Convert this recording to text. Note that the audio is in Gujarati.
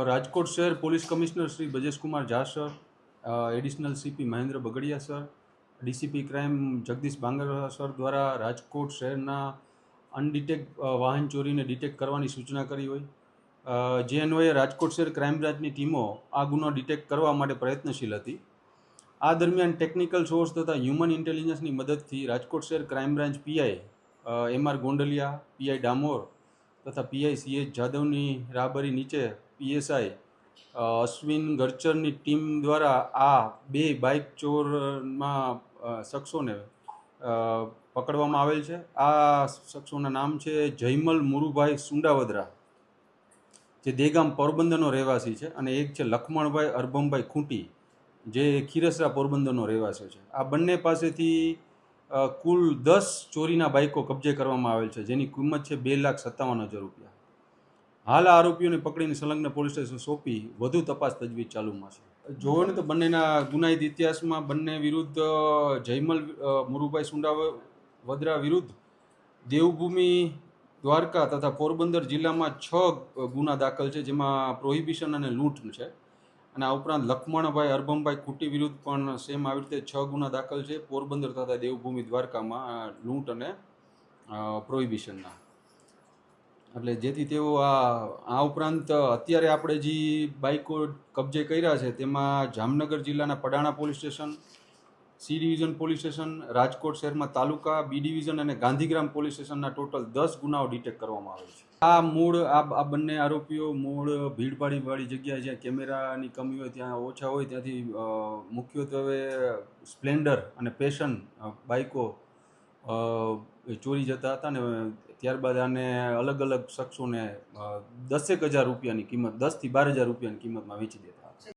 રાજકોટ શહેર police commissioner Shri Brajesh Kumar Jha sir, additional CP Mahendra Bagadiya sir, DCP crime Jagdish Bangara sir દ્વારા રાજકોટ શહેરના અનડિટેક્ટ વાહન ચોરીને ડિટેક્ટ કરવાની સૂચના કરી હોય, જે અન્વયે રાજકોટ શહેર ક્રાઇમ બ્રાન્ચની ટીમો આ ગુનો ડિટેક્ટ કરવા માટે પ્રયત્નશીલ હતી. આ દરમિયાન ટેકનિકલ સોર્સ તથા હ્યુમન ઇન્ટેલિજન્સની મદદથી રાજકોટ શહેર crime branch PI MR Gondaliya, PI Damor તથા પીઆઈ સીએચ જાદવની રાહબરી નીચે પીએસઆઈ અશ્વિન ગરચરની ટીમ દ્વારા આ બે બાઇક ચોરમાં શખ્સોને પકડવામાં આવેલ છે. આ શખ્સોના નામ છે જયમલ મુરુભાઈ સુંડાવદરા, જે દેગામ પોરબંદરનો રહેવાસી છે, અને એક છે લખમણભાઈ અરબમભાઈ ખૂંટી, જે ખીરસરા પોરબંદરનો રહેવાસી છે. આ બંને પાસેથી કુલ 10 ચોરીના બાઇકો કબજે કરવામાં આવેલ છે, જેની કિંમત છે 2,57,000 રૂપિયા. હાલ આ આરોપીઓને પકડીને સંલગ્ન પોલીસ સ્ટેશન સોંપી વધુ તપાસ તજવીજ ચાલુમાં છે. જોવો ને તો બંનેના ગુનાહિત ઇતિહાસમાં બંને વિરુદ્ધ જયમલ મુરુભાઈ સુંડાવદરા વિરુદ્ધ દેવભૂમિ, દ્વારકા તથા પોરબંદર જિલ્લામાં 6 ગુના દાખલ છે, જેમાં પ્રોહિબિશન અને લૂંટ છે. અને આ ઉપરાંત લખમણભાઈ અરબમભાઈ ખૂંટી વિરુદ્ધ પણ સેમ આવી રીતે 6 ગુના દાખલ છે, પોરબંદર તથા દેવભૂમિ દ્વારકામાં લૂંટ અને પ્રોહિબિશનના. એટલે જેથી તેઓ આ ઉપરાંત અત્યારે આપણે જે બાઇકો કબજે કર્યા છે તેમાં જામનગર જિલ્લાના Padana police station, C division police station, Rajkot શહેરમાં તાલુકા, બી ડિવિઝન અને ગાંધીગ્રામ પોલીસ સ્ટેશનના ટોટલ 10 ગુનાઓ ડિટેક્ટ કરવામાં આવે છે. આ બંને આરોપીઓ મૂળ ભીડભાડવાળી જગ્યાએ જ્યાં કેમેરાની કમી હોય, ત્યાં ઓછા હોય, ત્યાંથી મુખ્યત્વે સ્પ્લેન્ડર અને પેશન બાઇકો ચોરી જતા હતા, ને ત્યારબાદ આને અલગ અલગ શખ્સોને 10,000 રૂપિયાની કિંમત, 10,000 થી 12,000 રૂપિયાની કિંમતમાં વેચી દેતા હતા.